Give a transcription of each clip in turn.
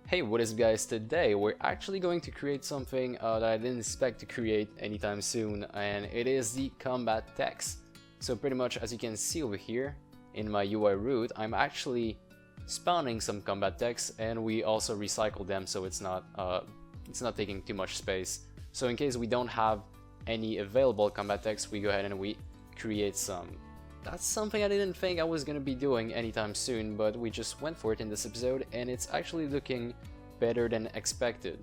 Hey, what is guys, today we're actually going to create something that I didn't expect to create anytime soon, and it is the combat text. So pretty much as you can see over here in my UI root, I'm actually spawning some combat text, and we also recycle them so it's not taking too much space. So in case we don't have any available combat text, we go ahead and we create some. That's something I didn't think I was gonna be doing anytime soon, but we just went for it in this episode, and it's actually looking better than expected.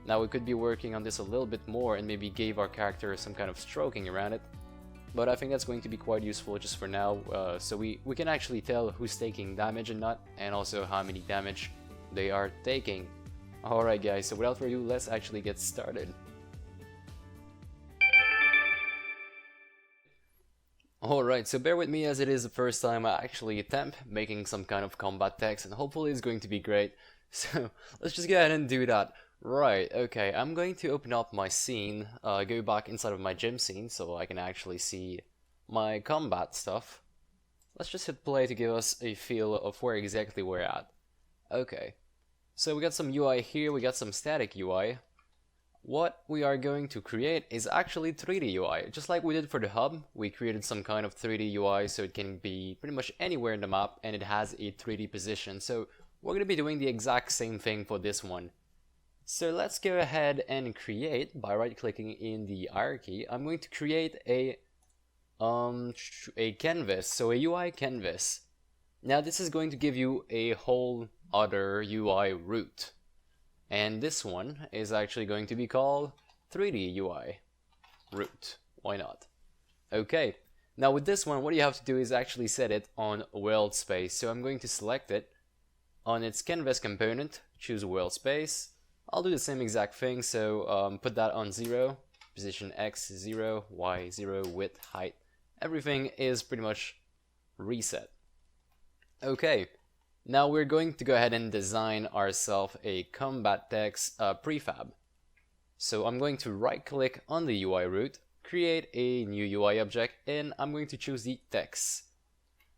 Now we could be working on this a little bit more and maybe give our character some kind of stroking around it, but I think that's going to be quite useful just for now, so we can actually tell who's taking damage and not, and also how many damage they are taking. Alright guys, so without further ado, let's actually get started. Alright, so bear with me as it is the first time I actually attempt making some kind of combat text, and hopefully it's going to be great. So let's just go ahead and do that. Right, okay, I'm going to open up my scene, go back inside of my gym scene so I can actually see my combat stuff. Let's just hit play to give us a feel of where exactly we're at. Okay, so we got some UI here, we got some static UI. What we are going to create is actually 3D UI. Just like we did for the hub, we created some kind of 3D UI so it can be pretty much anywhere in the map and it has a 3D position. So we're going to be doing the exact same thing for this one. So let's go ahead and create, by right clicking in the hierarchy, I'm going to create a canvas, so a UI canvas. Now this is going to give you a whole other UI root. And this one is actually going to be called 3D UI root. Why not? Okay, now with this one, what you have to do is actually set it on world space. So I'm going to select it on its canvas component, choose world space. I'll do the same exact thing, so put that on 0, position X 0, Y 0, width, height. Everything is pretty much reset. Okay. Now we're going to go ahead and design ourselves a combat text prefab. So I'm going to right click on the UI root, create a new UI object, and I'm going to choose the text.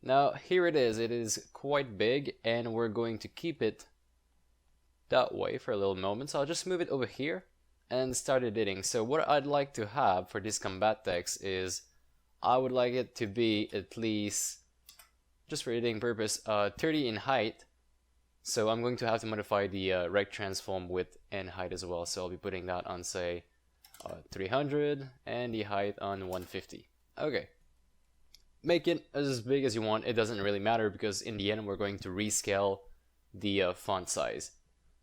Now here it is quite big and we're going to keep it that way for a little moment. So I'll just move it over here and start editing. So what I'd like to have for this combat text is I would like it to be at least, just for editing purpose, 30 in height. So I'm going to have to modify the rect transform width and height as well. So I'll be putting that on, say, 300 and the height on 150. Okay. Make it as big as you want. It doesn't really matter because in the end we're going to rescale the font size.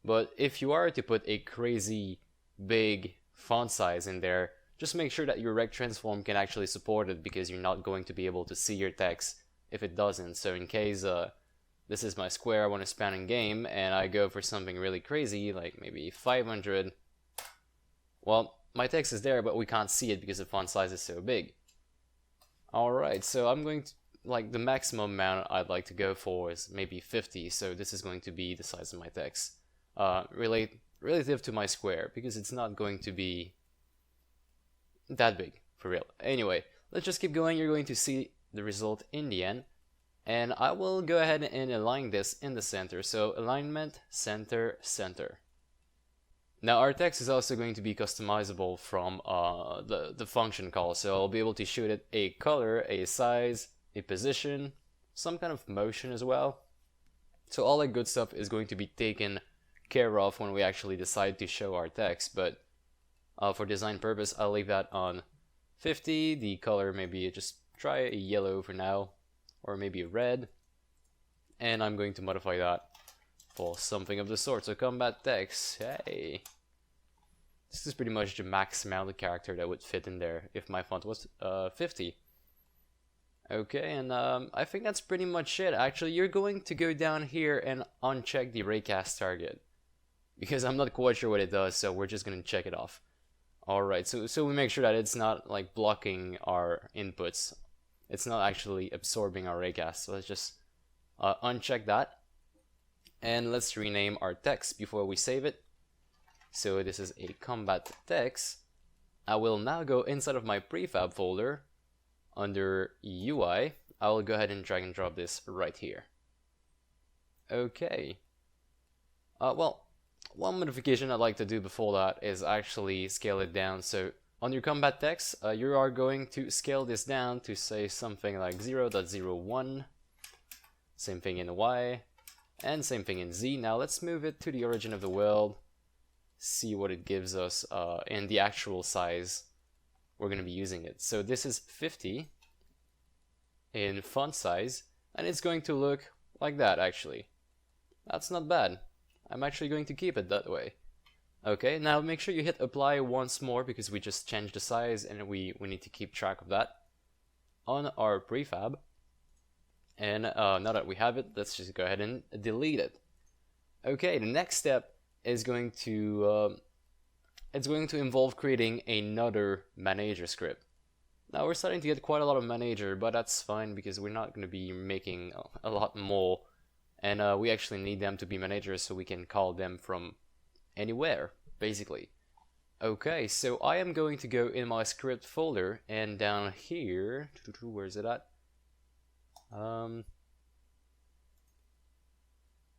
But if you are to put a crazy big font size in there, just make sure that your rect transform can actually support it, because you're not going to be able to see your text if it doesn't. So in case this is my square I want to span in game and I go for something really crazy like maybe 500, well, my text is there but we can't see it because the font size is so big. Alright, so I'm going to, like, the maximum amount I'd like to go for is maybe 50, so this is going to be the size of my text relative to my square, because it's not going to be that big for real. Anyway, let's just keep going. You're going to see the result in the end, and I will go ahead and align this in the center. So alignment, center, center. Now our text is also going to be customizable from the function call, so I'll be able to shoot it a color, a size, a position, some kind of motion as well. So all that good stuff is going to be taken care of when we actually decide to show our text, but for design purpose I'll leave that on 50. The color, maybe just try a yellow for now, or maybe a red, and I'm going to modify that for something of the sort. So combat text, hey, this is pretty much the max amount of character that would fit in there if my font was 50. Okay, and I think that's pretty much it. Actually, you're going to go down here and uncheck the raycast target, because I'm not quite sure what it does, so we're just going to check it off. Alright, so we make sure that it's not like blocking our inputs. It's not actually absorbing our raycast, so let's just uncheck that. And let's rename our text before we save it. So this is a combat text. I will now go inside of my prefab folder under UI. I will go ahead and drag and drop this right here. Okay. Well, one modification I'd like to do before that is actually scale it down. So on your combat text, you are going to scale this down to say something like 0.01, same thing in Y, and same thing in Z. Now let's move it to the origin of the world, see what it gives us in the actual size we're going to be using it. So this is 50 in font size, and it's going to look like that actually. That's not bad. I'm actually going to keep it that way. Okay, now make sure you hit apply once more because we just changed the size and we need to keep track of that on our prefab. And now that we have it, let's just go ahead and delete it. Okay, the next step is going to involve creating another manager script. Now we're starting to get quite a lot of manager, but that's fine because we're not going to be making a lot more, and we actually need them to be managers so we can call them from anywhere, basically. Okay, so I am going to go in my script folder, and down here, where's it at?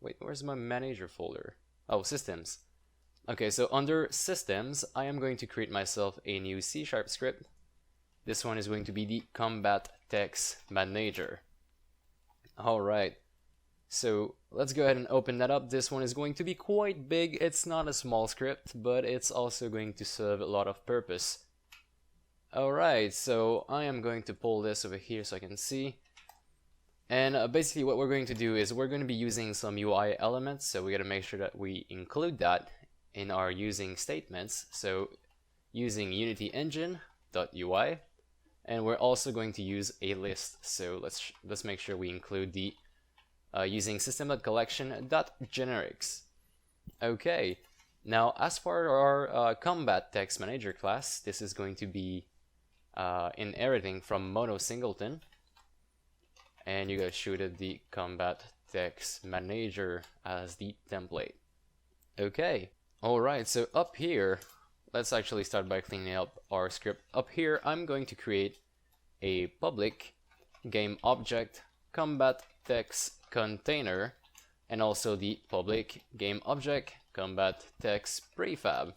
Wait, where's my manager folder? Oh, systems. Okay, so under systems, I am going to create myself a new C# script. This one is going to be the combat text manager. Alright, so let's go ahead and open that up. This one is going to be quite big. It's not a small script, but it's also going to serve a lot of purpose. Alright, so I am going to pull this over here so I can see. And basically what we're going to do is we're going to be using some UI elements, so we got to make sure that we include that in our using statements. So using Unity Engine.ui, and we're also going to use a list. So let's make sure we include the using system.collection.generics. Okay, now as for our combat text manager class, this is going to be inheriting from Mono Singleton, and you guys shoot at the combat text manager as the template. Okay, alright, so up here, let's actually start by cleaning up our script. Up here, I'm going to create a public game object combat text container, and also the public game object combat text prefab.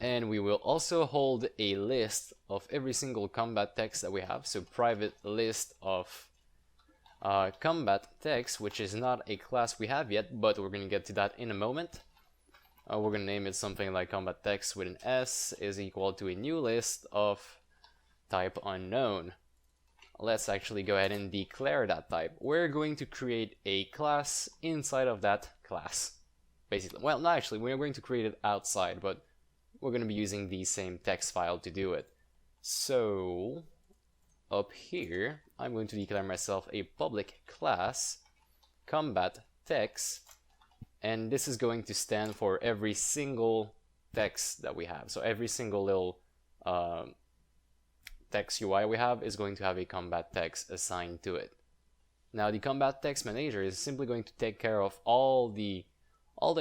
And we will also hold a list of every single combat text that we have, so private list of combat text, which is not a class we have yet, but we're going to get to that in a moment. We're going to name it something like combat text with an S is equal to a new list of type unknown. Let's actually go ahead and declare that type. We're going to create a class inside of that class, basically. Well, not actually, we're going to create it outside, but we're going to be using the same text file to do it. So up here, I'm going to declare myself a public class combat text, and this is going to stand for every single text that we have. So every single little text UI we have is going to have a combat text assigned to it. Now the combat text manager is simply going to take care of all the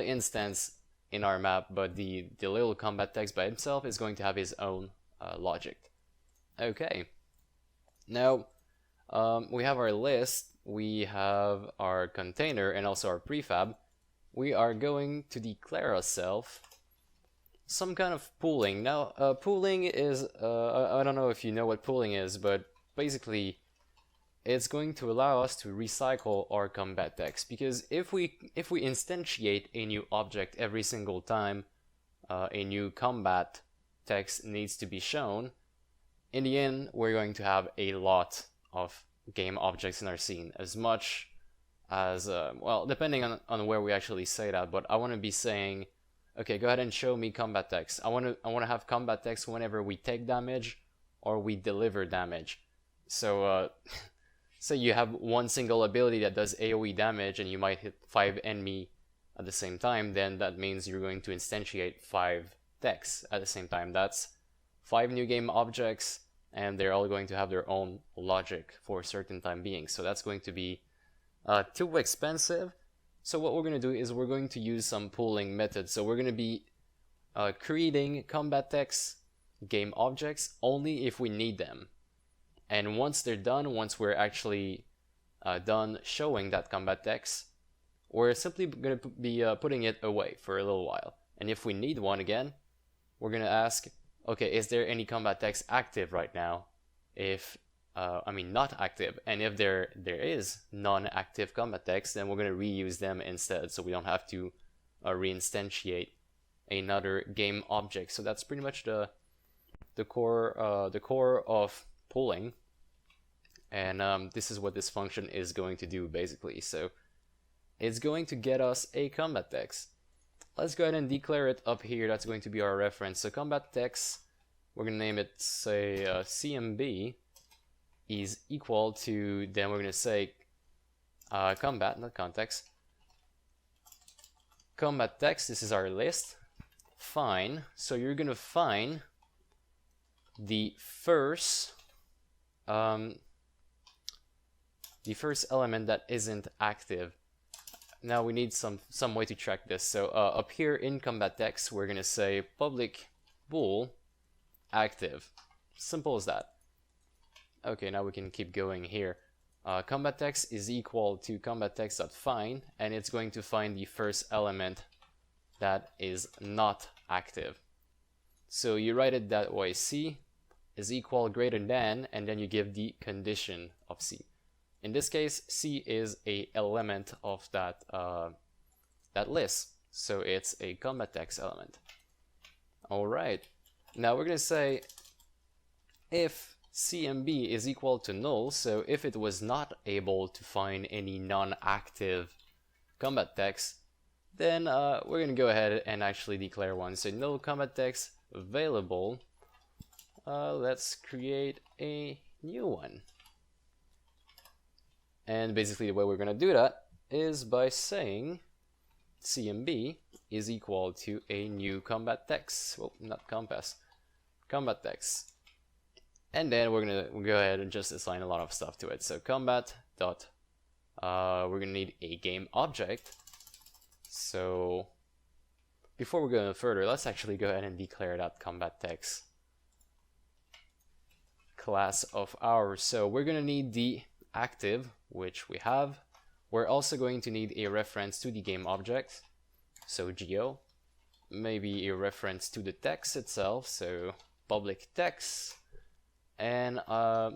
instance in our map, but the little combat text by himself is going to have his own logic. Okay, now we have our list, we have our container, and also our prefab. We are going to declare ourselves some kind of pooling. Now, pooling is, I don't know if you know what pooling is, but basically it's going to allow us to recycle our combat text, because if we instantiate a new object every single time a new combat text needs to be shown, in the end we're going to have a lot of game objects in our scene, as much as well, depending on where we actually say that, but I want to be saying, okay, go ahead and show me combat text. I want to have combat text whenever we take damage or we deliver damage. So say you have one single ability that does AoE damage and you might hit 5 enemy at the same time, then that means you're going to instantiate 5 texts at the same time. That's 5 new game objects, and they're all going to have their own logic for a certain time being. So that's going to be too expensive. So what we're going to do is we're going to use some pooling methods. So we're going to be creating combat text game objects only if we need them. And once they're done, once we're actually done showing that combat text, we're simply going to be putting it away for a little while. And if we need one again, we're going to ask, okay, is there any combat text active right now? If not active. And if there is non-active combat text, then we're going to reuse them instead, so we don't have to reinstantiate another game object. So that's pretty much the core of pooling, and this is what this function is going to do basically. So it's going to get us a combat text. Let's go ahead and declare it up here. That's going to be our reference. So combat text, we're going to name it, say, CMB is equal to, then we're going to say combat, not context. Combat text, this is our list. Fine. So you're going to find the first element that isn't active. Now we need some way to track this. So up here in combat text, we're going to say public bool active. Simple as that. Okay, now we can keep going here. Combat text is equal to combat text.find, and it's going to find the first element that is not active. So you write it that way: C is equal greater than, and then you give the condition of C. In this case, C is a element of that list, so it's a combat text element. All right. Now we're going to say if CMB is equal to null, so if it was not able to find any non-active combat text, then we're going to go ahead and actually declare one. So null combat text available. Let's create a new one. And basically the way we're going to do that is by saying CMB is equal to a new combat text. Well, not compass. Combat text. And then we're going to go ahead and just assign a lot of stuff to it. So combat dot, we're going to need a game object. So before we go no further, let's actually go ahead and declare that combat text class of ours. So we're going to need the active, which we have. We're also going to need a reference to the game object, so geo, maybe a reference to the text itself, so public text, and a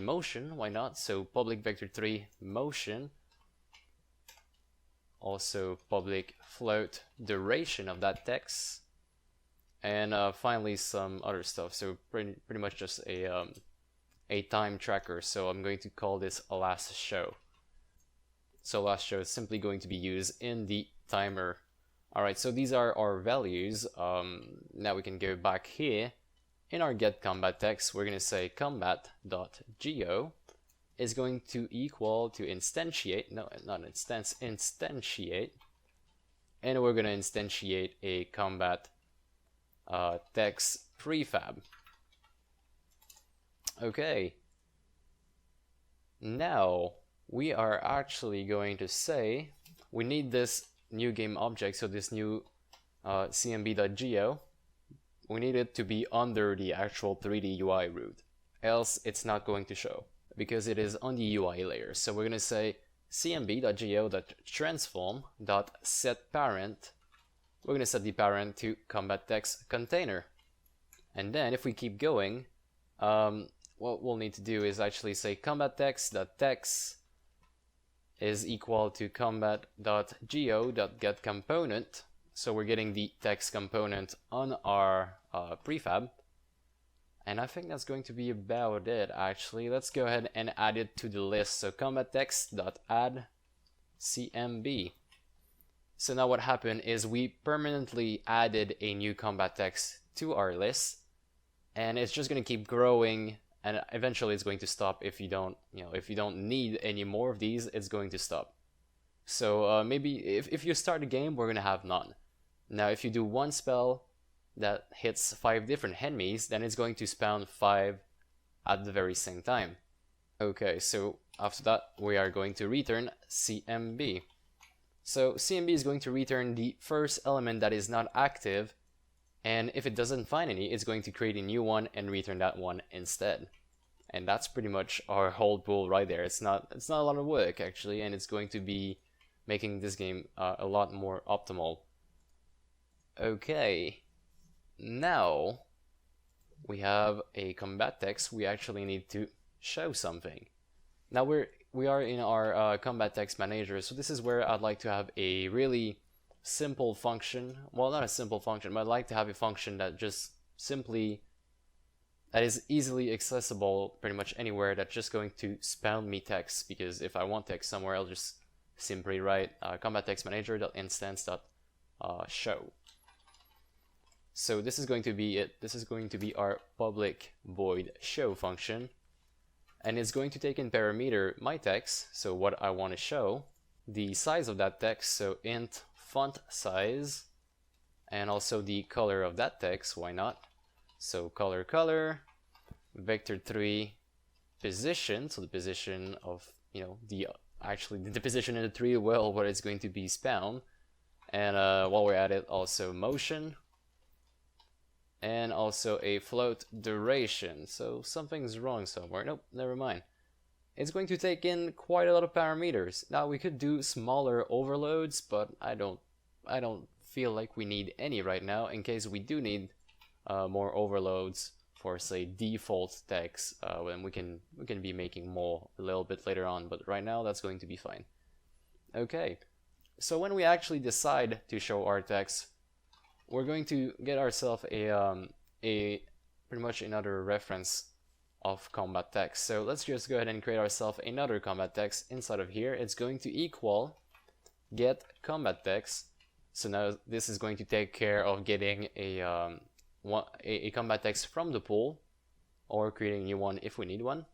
motion, why not? So public vector3 motion, also public float duration of that text, and finally some other stuff. So pretty much just a time tracker. So I'm going to call this last show. So last show is simply going to be used in the timer. Alright, so these are our values. Now we can go back here. In our get combat text, we're going to say combat.geo is going to equal to instantiate, no, not instance, instantiate. And we're going to instantiate a combat text prefab. Okay. Now we are actually going to say we need this new game object, so this new cmb.geo, we need it to be under the actual 3D UI root, else it's not going to show because it is on the UI layer. So we're going to say cmb.geo.transform.setParent. We're going to set the parent to combat text container, and then if we keep going, what we'll need to do is actually say combat text.text is equal to combat.geo.getComponent. So we're getting the text component on our prefab. And I think that's going to be about it actually. Let's go ahead and add it to the list. So combat text.add CMB. So now what happened is we permanently added a new combat text to our list, and it's just going to keep growing, and eventually it's going to stop. If you don't need any more of these, it's going to stop. So maybe if you start a game, we're going to have none. Now if you do one spell that hits 5 different enemies, then it's going to spawn 5 at the very same time. Okay, so after that we are going to return CMB. So CMB is going to return the first element that is not active, and if it doesn't find any, it's going to create a new one and return that one instead. And that's pretty much our whole pool right there. It's not a lot of work actually, and it's going to be making this game a lot more optimal. Okay, now we have a combat text. We actually need to show something. Now we are in our combat text manager, so this is where I'd like to have a really simple function. Well, not a simple function, but I'd like to have a function that just simply that is easily accessible pretty much anywhere, that's just going to spawn me text, because if I want text somewhere, I'll just simply write combat text manager.instance.show. So this is going to be it. This is going to be our public void show function, and it's going to take in parameter my text, so what I want to show, the size of that text, so int font size, and also the color of that text, why not? So color, vector3 position, so the position of, you know, the position in the tree, well, where it's going to be spawned, and while we're at it, also motion, and also a float duration. So something's wrong somewhere. Nope, never mind. It's going to take in quite a lot of parameters. Now we could do smaller overloads, but I don't feel like we need any right now. In case we do need more overloads for, say, default text, when we can be making more a little bit later on, but right now that's going to be fine. Okay, so when we actually decide to show our text, we're going to get ourselves a pretty much another reference of combat text. So let's just go ahead and create ourselves another combat text inside of here. It's going to equal get combat text. So now this is going to take care of getting a combat text from the pool, or creating a new one if we need one.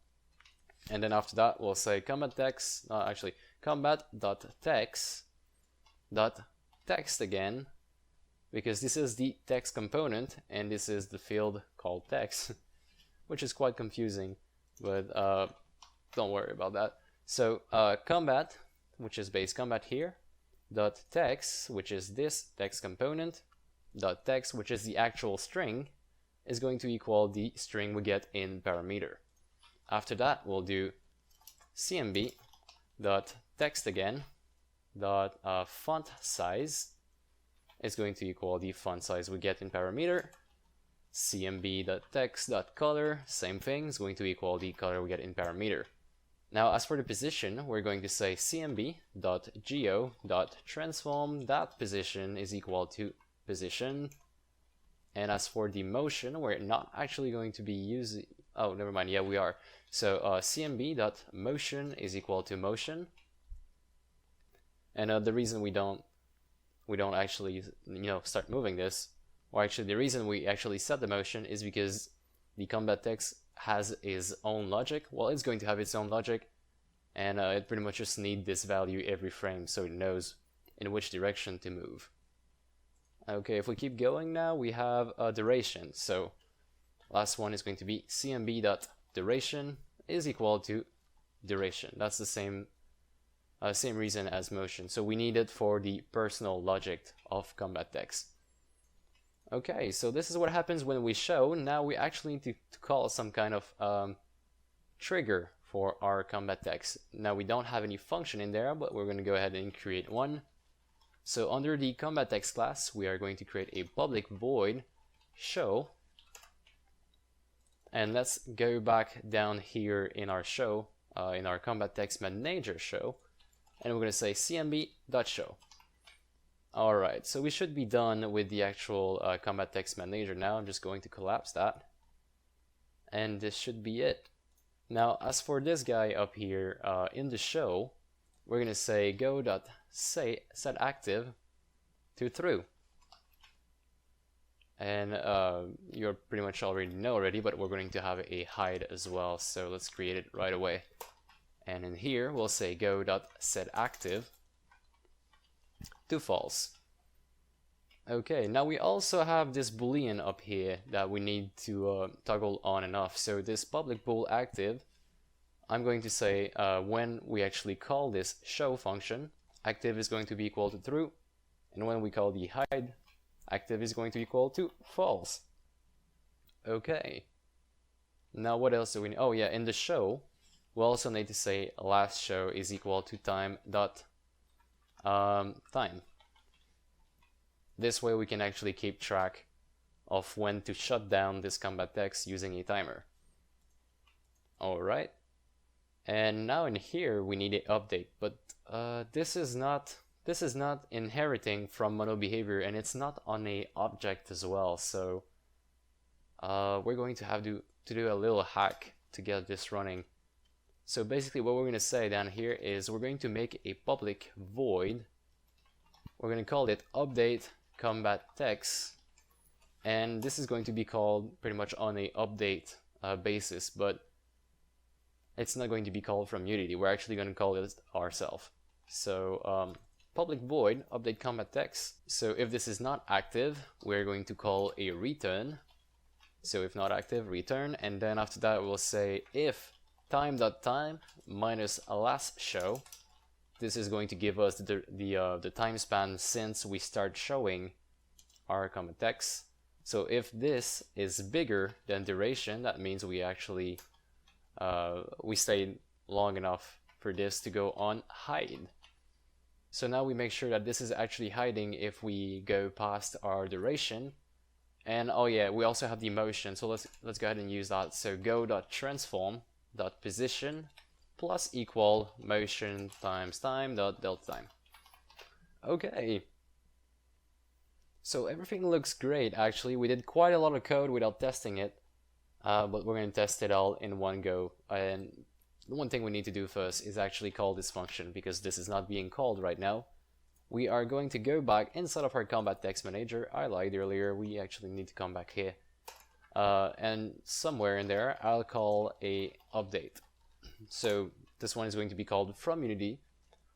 And then after that, we'll say combat text, combat.text again, because this is the text component and this is the field called text, which is quite confusing, but don't worry about that. So combat, which is base combat here, dot text, which is this text component, dot text, which is the actual string, is going to equal the string we get in parameter. After that, we'll do cmb dot text again dot font size is going to equal the font size we get in parameter. cmb.text.color, same thing, is going to equal the color we get in parameter. Now, as for the position, we're going to say cmb.geo.transform that position is equal to position. And as for the motion, we're not actually going to be using, oh, never mind, yeah, we are. So cmb.motion is equal to motion. And the reason we don't actually, start moving this, or actually the reason we actually set the motion, is because the combat text has its own logic. Well, it's going to have its own logic, and it pretty much just needs this value every frame so it knows in which direction to move. Okay, if we keep going now, we have a duration. So last one is going to be cmb.duration is equal to duration. That's the same reason as motion. So we need it for the personal logic of combat text. Okay, so this is what happens when we show. Now we actually need to call some kind of trigger for our combat text. Now we don't have any function in there, but we're going to go ahead and create one. So under the combat text class, we are going to create a public void show. And let's go back down here in our show, in our combat text manager show, and we're going to say cmb.show. Alright, so we should be done with the actual combat text manager now. I'm just going to collapse that, and this should be it. Now, as for this guy up here in the show, we're going to say go.setActive to true. And you're pretty much already know already, but we're going to have a hide as well, so let's create it right away. And in here we'll say go.setActive to false. Okay, now we also have this boolean up here that we need to toggle on and off. So this public bool active, I'm going to say when we actually call this show function, active is going to be equal to true, and when we call the hide, active is going to equal to false. Okay, now what else do we need? Oh yeah, in the show we also need to say last show is equal to time dot time. This way we can actually keep track of when to shut down this combat text using a timer. Alright, and now in here we need an update, but this is not inheriting from mono behavior, and it's not on a object as well, so we're going to have to do a little hack to get this running. So basically what we're going to say down here is we're going to make a public void. We're going to call it update combat text, and this is going to be called pretty much on a update basis, but it's not going to be called from Unity. We're actually going to call it ourselves. So public void update combat text. So if this is not active, we're going to call a return. So if not active, return, and then after that we'll say if time.time minus a last show. This is going to give us the time span since we start showing our combat text. So if this is bigger than duration, that means we actually we stayed long enough for this to go on hide. So now we make sure that this is actually hiding if we go past our duration. And oh yeah, we also have the motion, so let's go ahead and use that. So go.transform.position plus equal motion times time dot delta time. Okay. So everything looks great actually. We did quite a lot of code without testing it, but we're going to test it all in one go. And the one thing we need to do first is actually call this function, because this is not being called right now. We are going to go back inside of our combat text manager. I lied earlier, we actually need to come back here. And somewhere in there, I'll call a update. So this one is going to be called from Unity.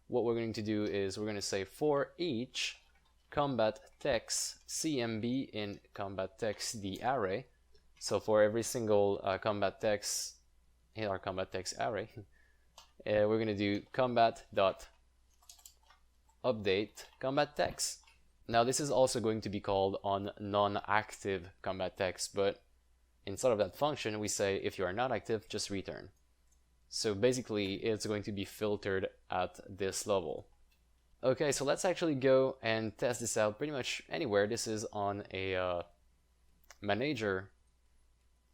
What we're going to do is we're going to say for each combat text CMB in combat text the array. So for every single combat text in our combat text array, we're going to do combat dot update combat text. Now this is also going to be called on non-active combat text, but instead of that function we say if you are not active, just return. So basically it's going to be filtered at this level. Okay, so let's actually go and test this out pretty much anywhere. This is on a manager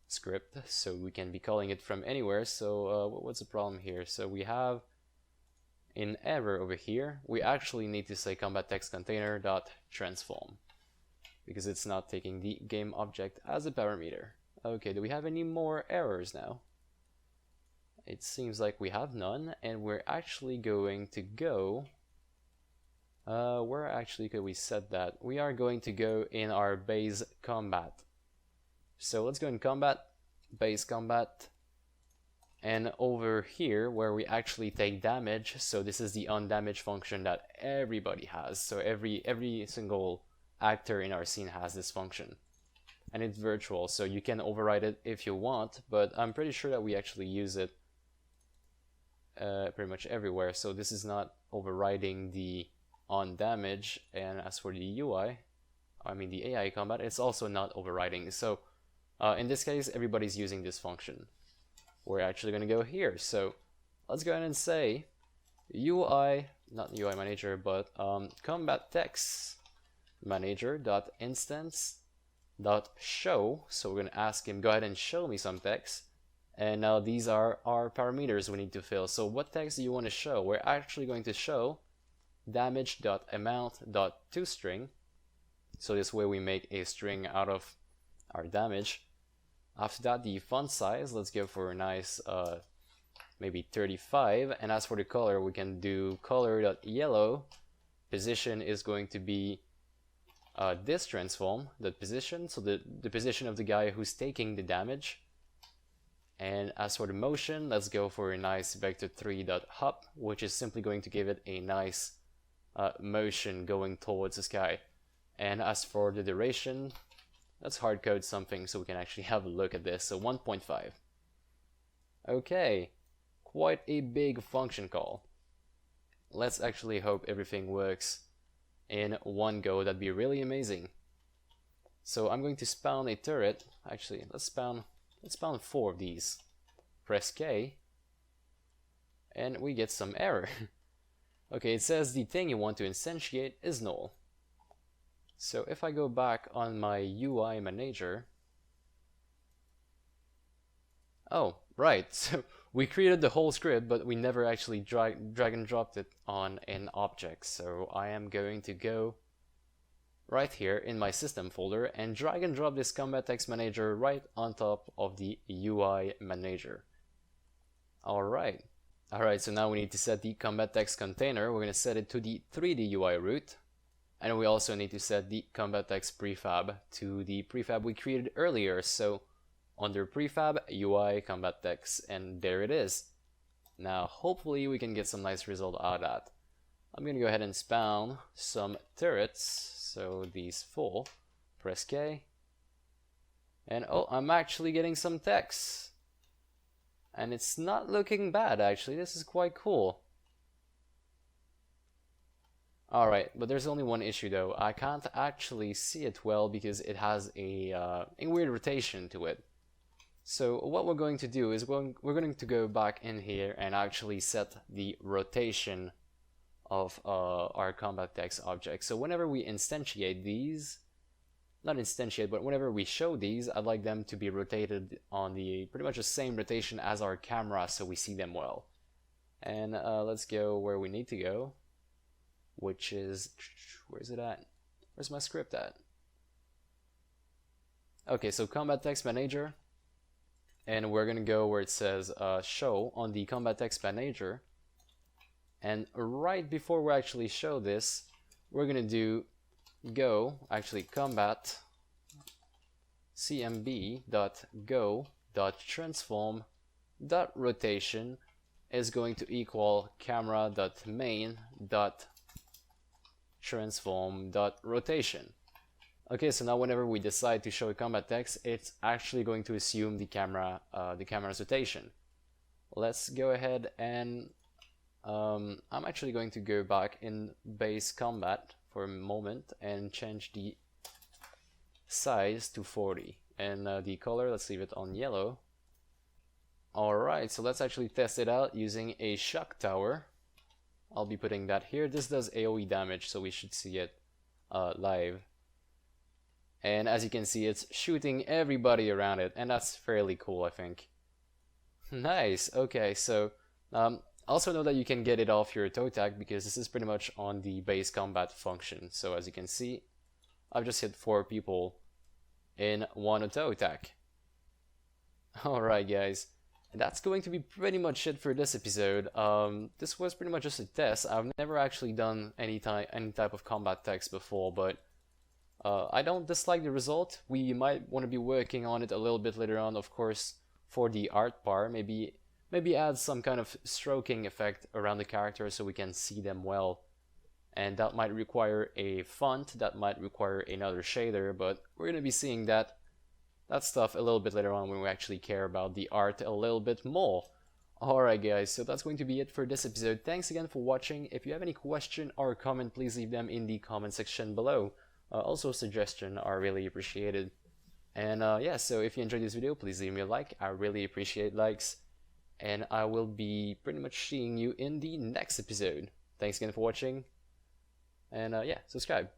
script, so we can be calling it from anywhere. So what's the problem here? So we have in error over here, we actually need to say combat text container dot transform, because it's not taking the game object as a parameter. Okay, do we have any more errors now? It seems like we have none, and we're actually going to go where actually could we set that? We are going to go in our base combat. So let's go in combat, base combat, and over here where we actually take damage, so this is the undamaged function that everybody has. So every single actor in our scene has this function, and it's virtual, so you can override it if you want, but I'm pretty sure that we actually use it pretty much everywhere, so this is not overriding the on damage. And as for the UI, I mean the AI combat, it's also not overriding. So in this case everybody's using this function. We're actually going to go here, so let's go ahead and say UI, not UI manager, but combat text manager dot instance dot show. So we're going to ask him, go ahead and show me some text. And now these are our parameters we need to fill. So what text do you want to show? We're actually going to show damage.amount.toString. So this way we make a string out of our damage. After that, the font size, let's go for a nice maybe 35. And as for the color, we can do color.yellow. Position is going to be this transform, the position, so the position of the guy who's taking the damage. And as for the motion, let's go for a nice vector3.hop, which is simply going to give it a nice motion going towards the sky. And as for the duration, let's hard code something so we can actually have a look at this. So 1.5. Okay, quite a big function call. Let's actually hope everything works in one go. That'd be really amazing. So I'm going to spawn a turret. Actually, let's spawn 4 of these. Press K, and we get some error. Okay, it says the thing you want to instantiate is null. So if I go back on my UI manager, oh, right, so we created the whole script, but we never actually drag and dropped it on an object. So I am going to go right here in my system folder and drag and drop this combat text manager right on top of the UI manager. Alright, so now we need to set the combat text container. We're going to set it to the 3D UI root. And we also need to set the combat text prefab to the prefab we created earlier. So under prefab, UI, combat text, and there it is. Now hopefully we can get some nice result out of that. I'm going to go ahead and spawn some turrets. So these 4, press K. And oh, I'm actually getting some text. And it's not looking bad actually, this is quite cool. Alright, but there's only one issue though. I can't actually see it well because it has a weird rotation to it. So what we're going to do is we're going to go back in here and actually set the rotation of our combat text object. So whenever we instantiate these, not instantiate, but whenever we show these, I'd like them to be rotated on the pretty much the same rotation as our camera so we see them well. And let's go where we need to go, which is, where's it at? Where's my script at? Okay, so combat text manager, and we're gonna go where it says show on the combat text manager. And right before we actually show this, we're gonna do combat cmb.go.transform.rotation is going to equal camera.main.transform.rotation. Okay, so now whenever we decide to show a combat text, it's actually going to assume the camera's rotation. Let's go ahead and I'm actually going to go back in base combat for a moment and change the size to 40, and the color, let's leave it on yellow. Alright, so let's actually test it out using a shock tower. I'll be putting that here. This does AoE damage, so we should see it live. And as you can see, it's shooting everybody around it, and that's fairly cool, I think. Nice, okay, so also know that you can get it off your toe tag because this is pretty much on the base combat function. So as you can see, I've just hit 4 people in one toe attack. Alright guys, that's going to be pretty much it for this episode. This was pretty much just a test. I've never actually done any type of combat text before, but I don't dislike the result. We might want to be working on it a little bit later on, of course, for the art part. Maybe add some kind of stroking effect around the characters so we can see them well. And that might require a font, that might require another shader, but we're going to be seeing that stuff a little bit later on when we actually care about the art a little bit more. Alright guys, so that's going to be it for this episode. Thanks again for watching. If you have any question or comment, please leave them in the comment section below. Also suggestions are really appreciated. And yeah, so if you enjoyed this video, please leave me a like. I really appreciate likes. And I will be pretty much seeing you in the next episode. Thanks again for watching. And yeah, subscribe.